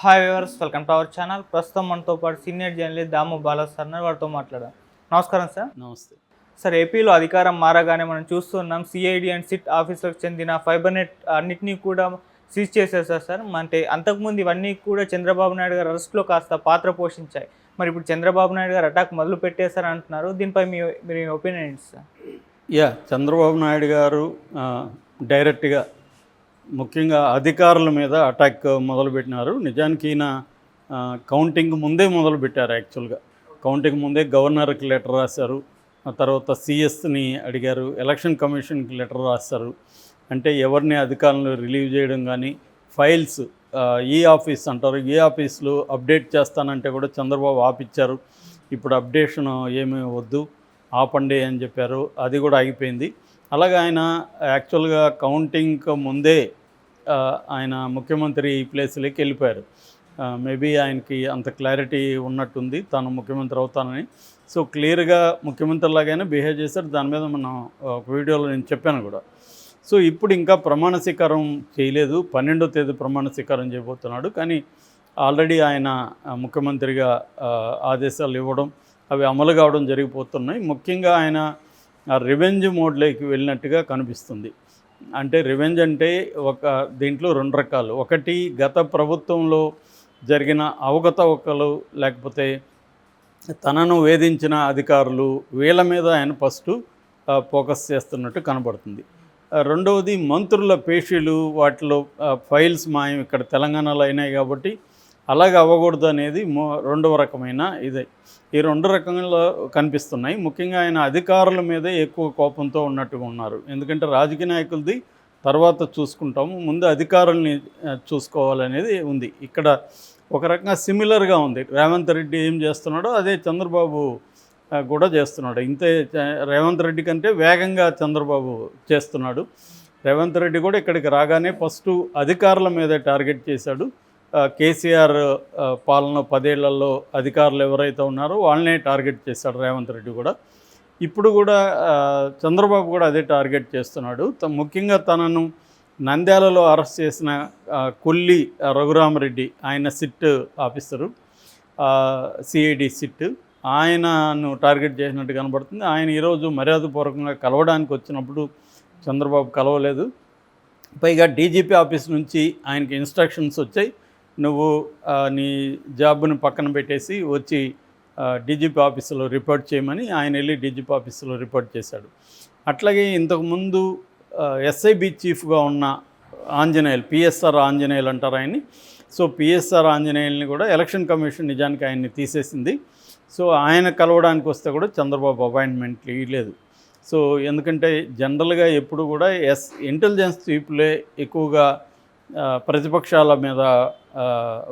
Hi viewers, welcome to our channel. ప్రస్తుతం మనతో పాటు సీనియర్ జర్నలిస్ట్ దాము బాలా సార్ ఉన్నారు. వారితో మాట్లాడాం. నమస్కారం సార్. నమస్తే సార్, ఏపీలో అధికారం మారగానే మనం చూస్తున్నాం సిఐడి అండ్ సిట్ ఆఫీసులకు చెందిన ఫైబర్ నెట్ అన్నింటినీ కూడా సీజ్ చేసేసారు సార్. అంటే అంతకుముందు ఇవన్నీ కూడా చంద్రబాబు నాయుడు గారు అరెస్ట్లో కాస్త పాత్ర పోషించాయి. మరి ఇప్పుడు చంద్రబాబు నాయుడు గారు అటాక్ మొదలు పెట్టేశారు అంటున్నారు. దీనిపై మీ ఒపీనియన్ ఏంటి సార్? చంద్రబాబు నాయుడు గారు డైరెక్ట్గా ముఖ్యంగా అధికారుల మీద అటాక్ మొదలుపెట్టినారు. నిజానికి ఈయన కౌంటింగ్ ముందే మొదలుపెట్టారు. యాక్చువల్గా కౌంటింగ్ ముందే గవర్నర్కి లెటర్ రాశారు, ఆ తర్వాత సిఎస్ని అడిగారు, ఎలక్షన్ కమిషన్కి లెటర్ రాశారు. అంటే ఎవరిని అధికారులను రిలీవ్ చేయడం కానీ, ఫైల్స్ ఈ ఆఫీస్ అంటారు, ఈ ఆఫీస్లో అప్డేట్ చేస్తానంటే కూడా చంద్రబాబు ఆపిచ్చారు. ఇప్పుడు అప్డేషన్ ఏమీ వద్దు, ఆపండి అని చెప్పారు. అది కూడా ఆగిపోయింది. అలాగే ఆయన యాక్చువల్గా కౌంటింగ్కి ముందే ఆయన ముఖ్యమంత్రి ప్లేస్లోకి వెళ్ళిపోయారు. మేబీ ఆయనకి అంత క్లారిటీ ఉన్నట్టుంది తాను ముఖ్యమంత్రి అవుతానని. సో క్లియర్గా ముఖ్యమంత్రిలాగానే బిహేవ్ చేశారు. దాని మీద మనం ఒక వీడియోలో నేను చెప్పాను కూడా. సో ఇప్పుడు ఇంకా ప్రమాణ స్వీకారం చేయలేదు. 12వ తేదీ ప్రమాణ స్వీకారం చేయబోతున్నాడు. కానీ ఆల్రెడీ ఆయన ముఖ్యమంత్రిగా ఆదేశాలు ఇవ్వడం, అవి అమలు కావడం జరిగిపోతున్నాయి. ముఖ్యంగా ఆయన రివెంజ్ మోడ్లోకి వెళ్ళినట్టుగా కనిపిస్తుంది. అంటే రివెంజ్ అంటే దీంట్లో రెండు రకాలు. ఒకటి, గత ప్రభుత్వంలో జరిగిన అవకతవకలు, లేకపోతే తనను వేధించిన అధికారులు, వీళ్ళ మీద ఆయన ఫస్ట్ ఫోకస్ చేస్తున్నట్టు కనబడుతుంది. రెండవది, మంత్రుల పేషీలు, వాటిలో ఫైల్స్ మాయం ఇక్కడ తెలంగాణలో అయినాయి కాబట్టి అలాగే అవ్వకూడదు అనేది రెండవ రకమైన ఇదే. ఈ రెండు రకంలో కనిపిస్తున్నాయి. ముఖ్యంగా ఆయన అధికారుల మీదే ఎక్కువ కోపంతో ఉన్నట్టుగా ఉన్నారు. ఎందుకంటే రాజకీయ నాయకులది తర్వాత చూసుకుంటాము, ముందు అధికారుల్ని చూసుకోవాలనేది ఉంది. ఇక్కడ ఒక రకంగా సిమిలర్గా ఉంది. రేవంత్ రెడ్డి ఏం చేస్తున్నాడో అదే చంద్రబాబు కూడా చేస్తున్నాడు. ఇంతే, రేవంత్ రెడ్డి కంటే వేగంగా చంద్రబాబు చేస్తున్నాడు. రేవంత్ రెడ్డి కూడా ఇక్కడికి రాగానే ఫస్ట్ అధికారుల మీదే టార్గెట్ చేశాడు. కేసీఆర్ పాలన 10 ఏళ్లలో అధికారులు ఎవరైతే ఉన్నారో వాళ్ళనే టార్గెట్ చేశాడు రేవంత్ రెడ్డి కూడా. ఇప్పుడు కూడా చంద్రబాబు కూడా అదే టార్గెట్ చేస్తున్నాడు. ముఖ్యంగా తనను నంద్యాలలో అరెస్ట్ చేసిన కొల్లి రఘురామరెడ్డి, ఆయన సిట్ ఆఫీసరు, సిఐడి సిట్, ఆయనను టార్గెట్ చేసినట్టు కనబడుతుంది. ఆయన ఈరోజు మర్యాదపూర్వకంగా కలవడానికి వచ్చినప్పుడు చంద్రబాబు కలవలేదు. పైగా డీజీపీ ఆఫీస్ నుంచి ఆయనకి ఇన్స్ట్రక్షన్స్ వచ్చాయి, నువ్వు నీ జాబ్ని పక్కన పెట్టేసి వచ్చి డీజీపీ ఆఫీసులో రిపోర్ట్ చేయమని. ఆయన వెళ్ళి డీజీపీ ఆఫీసులో రిపోర్ట్ చేశాడు. అట్లాగే ఇంతకుముందు ఎస్ఐబి చీఫ్గా ఉన్న ఆంజనేయులు, పిఎస్ఆర్ ఆంజనేయులు అంటారు ఆయన్ని. సో పిఎస్ఆర్ ఆంజనేయుల్ని కూడా ఎలక్షన్ కమిషన్ నిజానికి ఆయన్ని తీసేసింది. సో ఆయన కలవడానికి వస్తే కూడా చంద్రబాబు అపాయింట్మెంట్ ఇవ్వలేదు. సో ఎందుకంటే జనరల్గా ఎప్పుడు కూడా ఇంటెలిజెన్స్ చీఫ్లే ఎక్కువగా ప్రతిపక్షాల మీద,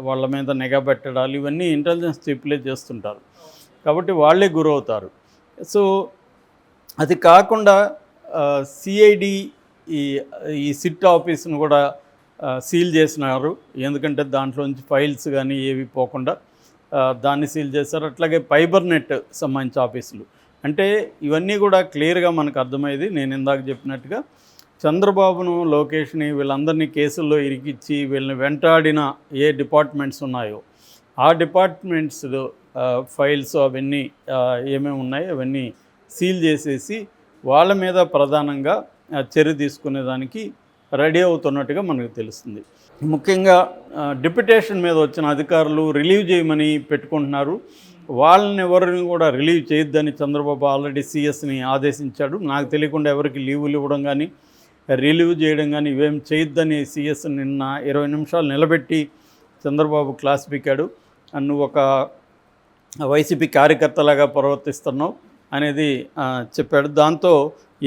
వాళ్ళ మీద నిఘా పెట్టడాలు, ఇవన్నీ ఇంటెలిజెన్స్ చీఫ్లే చేస్తుంటారు కాబట్టి వాళ్ళే గురవుతారు. సో అది కాకుండా సిఐడి ఈ సిట్ ఆఫీస్ను కూడా సీల్ చేసినారు. ఎందుకంటే దాంట్లోంచి ఫైల్స్ కానీ ఏవి పోకుండా దాన్ని సీల్ చేశారు. అట్లాగే ఫైబర్ నెట్ సంబంధించిన ఆఫీసులు. అంటే ఇవన్నీ కూడా క్లియర్గా మనకు అర్థమయ్యేది. నేను ఇందాక చెప్పినట్టుగా చంద్రబాబును, లోకేష్ని, వీళ్ళందరినీ కేసుల్లో ఇరికిచ్చి వీళ్ళని వెంటాడిన ఏ డిపార్ట్మెంట్స్ ఉన్నాయో ఆ డిపార్ట్మెంట్స్ ఫైల్స్ అవన్నీ ఏమేమి ఉన్నాయో అవన్నీ సీల్ చేసేసి వాళ్ళ మీద ప్రధానంగా చర్య తీసుకునేదానికి రెడీ అవుతున్నట్టుగా మనకు తెలుస్తుంది. ముఖ్యంగా డిప్యుటేషన్ మీద వచ్చిన అధికారులు రిలీవ్ చేయమని పెట్టుకుంటున్నారు. వాళ్ళని ఎవరిని కూడా రిలీవ్ చేయొద్దని చంద్రబాబు ఆల్రెడీ సిఎస్ని ఆదేశించాడు. నాకు తెలియకుండా ఎవరికి లీవులు ఇవ్వడం కానీ, రిలీవ్ చేయడం కానీ ఇవేం చేయొద్దని సిఎస్ నిన్న 20 నిమిషాలు నిలబెట్టి చంద్రబాబు క్లాస్ పీకాడు. నువ్వు ఒక వైసీపీ కార్యకర్తలాగా ప్రవర్తిస్తున్నావు అనేది చెప్పాడు. దాంతో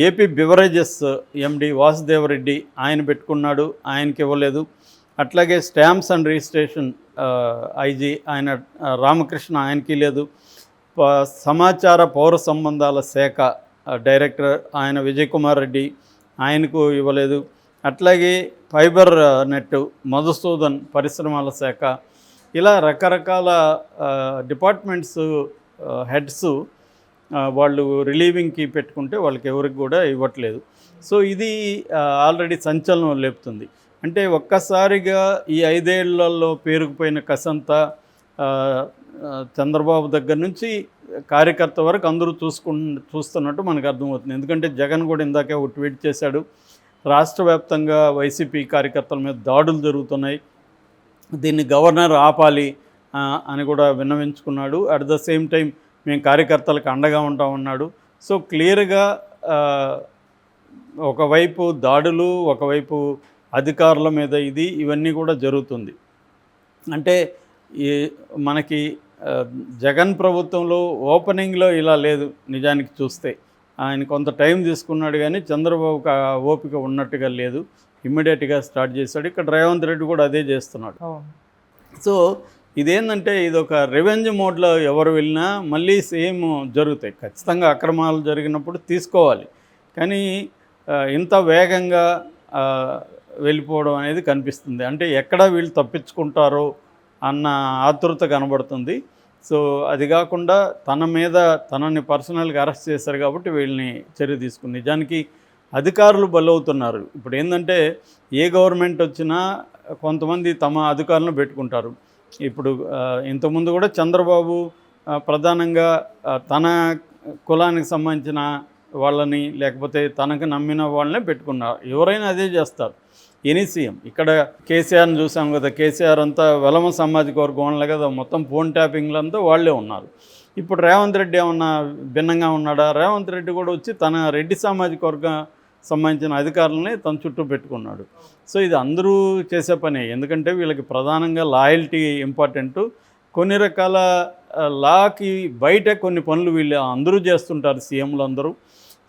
ఏపీ బివరేజెస్ ఎండి వాసుదేవరెడ్డి ఆయన పెట్టుకున్నాడు, ఆయనకి ఇవ్వలేదు. అట్లాగే స్టాంప్స్ అండ్ రిజిస్ట్రేషన్ ఐజీ ఆయన రామకృష్ణ, ఆయనకి లేదు. సమాచార పౌర సంబంధాల శాఖ డైరెక్టర్ ఆయన విజయ్ కుమార్ రెడ్డి, ఆయనకు ఇవ్వలేదు. అట్లాగే ఫైబర్ నెట్ మధుసూదన్ పరిశ్రమల శాఖ, ఇలా రకరకాల డిపార్ట్మెంట్స్ హెడ్స్ వాళ్ళు రిలీవింగ్కి పెట్టుకుంటే వాళ్ళకి ఎవరికి కూడా ఇవ్వట్లేదు. సో ఇది ఆల్రెడీ సంచలనం లేపుతుంది. అంటే ఒక్కసారిగా ఈ 5 ఏళ్లలో పేరుకుపోయిన కసంతా ఆ, చంద్రబాబు దగ్గర నుంచి కార్యకర్త వరకు అందరూ చూస్తున్నట్టు మనకు అర్థమవుతుంది. ఎందుకంటే జగన్ కూడా ఇందాకే ఒక ట్వీట్ చేశాడు, రాష్ట్ర వ్యాప్తంగా వైసీపీ కార్యకర్తల మీద దాడులు జరుగుతున్నాయి, దీన్ని గవర్నర్ ఆపాలి అని కూడా విన్నవించుకున్నాడు. అట్ ద సేమ్ టైం మేము కార్యకర్తలకు అండగా ఉంటామన్నాడు. సో క్లియర్గా ఒకవైపు దాడులు, ఒకవైపు అధికారుల మీద ఇవన్నీ కూడా జరుగుతుంది. అంటే ఈ మనకి జగన్ ప్రభుత్వంలో ఓపెనింగ్లో ఇలా లేదు. నిజానికి చూస్తే ఆయన కొంత టైం తీసుకున్నాడు, కానీ చంద్రబాబుకి ఆ ఓపిక ఉన్నట్టుగా లేదు, ఇమ్మీడియట్గా స్టార్ట్ చేశాడు. ఇక్కడ రేవంత్ రెడ్డి కూడా అదే చేస్తున్నాడు. సో ఇదేంటంటే ఇది ఒక రివెంజ్ మోడ్లో ఎవరు వెళ్ళినా మళ్ళీ సేమ్ జరుగుతాయి. ఖచ్చితంగా అక్రమాలు జరిగినప్పుడు తీసుకోవాలి, కానీ ఇంత వేగంగా వెళ్ళిపోవడం అనేది కనిపిస్తుంది. అంటే ఎక్కడ వీళ్ళు తప్పించుకుంటారో అన్న ఆతృత కనబడుతుంది. సో అది కాకుండా తనని పర్సనల్గా అరెస్ట్ చేశారు కాబట్టి వీళ్ళని చర్య తీసుకుంది. నిజానికి అధికారులు బలవుతున్నారు. ఇప్పుడు ఏంటంటే ఏ గవర్నమెంట్ వచ్చినా కొంతమంది తమ అధికారులను పెట్టుకుంటారు. ఇప్పుడు ఇంతకుముందు కూడా చంద్రబాబు ప్రధానంగా తన కులానికి సంబంధించిన వాళ్ళని, లేకపోతే తనకు నమ్మిన వాళ్ళనే పెట్టుకున్నారు. ఎవరైనా అదే చేస్తారు, ఎనీ సీఎం. ఇక్కడ కేసీఆర్ని చూసాం కదా, కేసీఆర్ అంతా వెలమ సామాజిక వర్గం వాళ్ళే కదా, మొత్తం ఫోన్ ట్యాపింగ్లు అంతా వాళ్ళే ఉన్నారు. ఇప్పుడు రేవంత్ రెడ్డి ఏమన్నా భిన్నంగా ఉన్నాడా? రేవంత్ రెడ్డి కూడా వచ్చి తన రెడ్డి సామాజిక వర్గం సంబంధించిన అధికారులని తన చుట్టూ పెట్టుకున్నాడు. సో ఇది అందరూ చేసే పనే, ఎందుకంటే వీళ్ళకి ప్రధానంగా లాయల్టీ ఇంపార్టెంటు. కొన్ని రకాల లాకి బయట కొన్ని పనులు వీళ్ళు అందరూ చేస్తుంటారు, సీఎంలు అందరూ.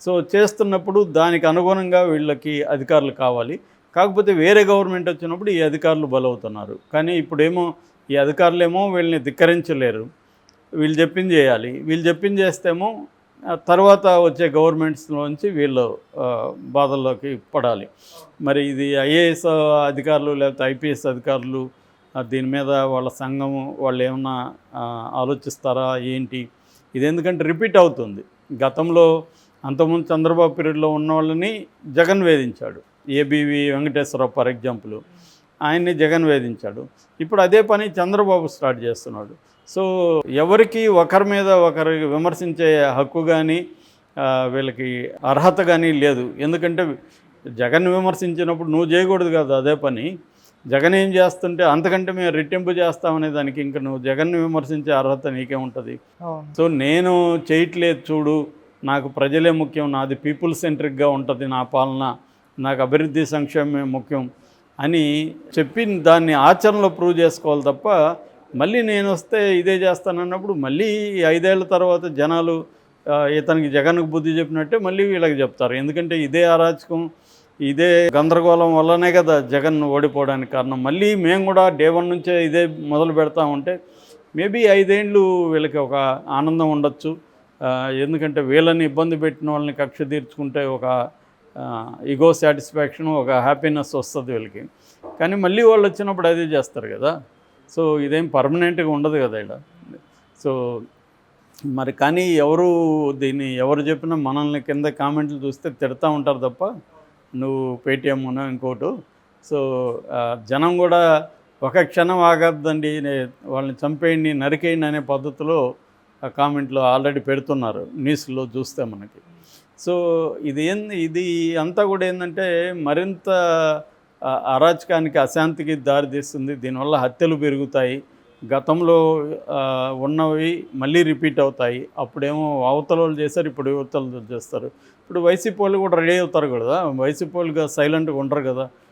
సో చేస్తున్నప్పుడు దానికి అనుగుణంగా వీళ్ళకి అధికారులు కావాలి. కాకపోతే వేరే గవర్నమెంట్ వచ్చినప్పుడు ఈ అధికారులు బలవుతున్నారు. కానీ ఇప్పుడేమో ఈ అధికారులేమో వీళ్ళని ధిక్కరించలేరు, వీళ్ళు చెప్పింది చేయాలి. వీళ్ళు చెప్పింది చేస్తేమో తర్వాత వచ్చే గవర్నమెంట్స్లోంచి వీళ్ళు బాధల్లోకి పడాలి. మరి ఇది ఐఏఎస్ అధికారులు లేకపోతే ఐపీఎస్ అధికారులు దీని మీద వాళ్ళ సంఘం వాళ్ళు ఏమన్నా ఆలోచిస్తారా ఏంటి? ఇది ఎందుకంటే రిపీట్ అవుతుంది. గతంలో అంతకుముందు చంద్రబాబు పీరియడ్లో ఉన్న వాళ్ళని జగన్ వేధించాడు. ఏబీవీ వెంకటేశ్వరరావు ఫర్ ఎగ్జాంపుల్, ఆయన్ని జగన్ వేధించాడు. ఇప్పుడు అదే పని చంద్రబాబు స్టార్ట్ చేస్తున్నాడు. సో ఎవరికి ఒకరి మీద ఒకరికి విమర్శించే హక్కు కానీ వీళ్ళకి అర్హత కానీ లేదు. ఎందుకంటే జగన్ విమర్శించినప్పుడు నువ్వు చేయకూడదు కదా అదే పని. జగన్ ఏం చేస్తుంటే అంతకంటే మేము రెట్టింపు చేస్తామనే దానికి ఇంకా నువ్వు జగన్ని విమర్శించే అర్హత నీకేముంటుంది? సో నేను చేయట్లేదు చూడు, నాకు ప్రజలే ముఖ్యం, నాది పీపుల్ సెంట్రిక్గా ఉంటుంది నా పాలన, నాకు అభివృద్ధి సంక్షేమమే ముఖ్యం అని చెప్పి దాన్ని ఆచరణలో ప్రూవ్ చేసుకోవాలి తప్ప మళ్ళీ నేను వస్తే ఇదే చేస్తానన్నప్పుడు మళ్ళీ 5 ఏళ్ల తర్వాత జనాలు ఇతనికి జగన్కు బుద్ధి చెప్పినట్టే మళ్ళీ వీళ్ళకి చెప్తారు. ఎందుకంటే ఇదే అరాచకం, ఇదే గందరగోళం వల్లనే కదా జగన్ ఓడిపోవడానికి కారణం. మళ్ళీ మేము కూడా డే 1 నుంచే ఇదే మొదలు పెడతా ఉంటే మేబీ 5 ఏళ్ళు వీళ్ళకి ఒక ఆనందం ఉండొచ్చు. ఎందుకంటే వీళ్ళని ఇబ్బంది పెట్టిన వాళ్ళని కక్ష తీర్చుకుంటే ఒక ఈగో సాటిస్ఫాక్షన్, ఒక హ్యాపీనెస్ వస్తుంది వీళ్ళకి. కానీ మళ్ళీ వాళ్ళు వచ్చినప్పుడు అదే చేస్తారు కదా. సో ఇదేం పర్మనెంట్గా ఉండదు కదా ఇక్కడ. సో మరి కానీ ఎవరు చెప్పినా మనల్ని కింద కామెంట్లు చూస్తే తిడతా ఉంటారు తప్ప నువ్వు పేటీఎం ఉన్నా ఇంకోటి. సో జనం కూడా ఒక క్షణం ఆగద్దండి, వాళ్ళని చంపేయండి, నరికేయండి అనే పద్ధతిలో కామెంట్లు ఆల్రెడీ పెడుతున్నారు న్యూస్లో చూస్తే మనకి. సో ఇది అంతా కూడా ఏంటంటే మరింత అరాచకానికి, అశాంతికి దారితీస్తుంది. దీనివల్ల హత్యలు పెరుగుతాయి, గతంలో ఉన్నవి మళ్ళీ రిపీట్ అవుతాయి. అప్పుడేమో అవతల వాళ్ళు చేస్తారు, ఇప్పుడు యువతలు చేస్తారు. ఇప్పుడు వైసీపీ వాళ్ళు కూడా రెడీ అవుతారు కదా, వైసీపీ వాళ్ళు సైలెంట్గా ఉండరు కదా.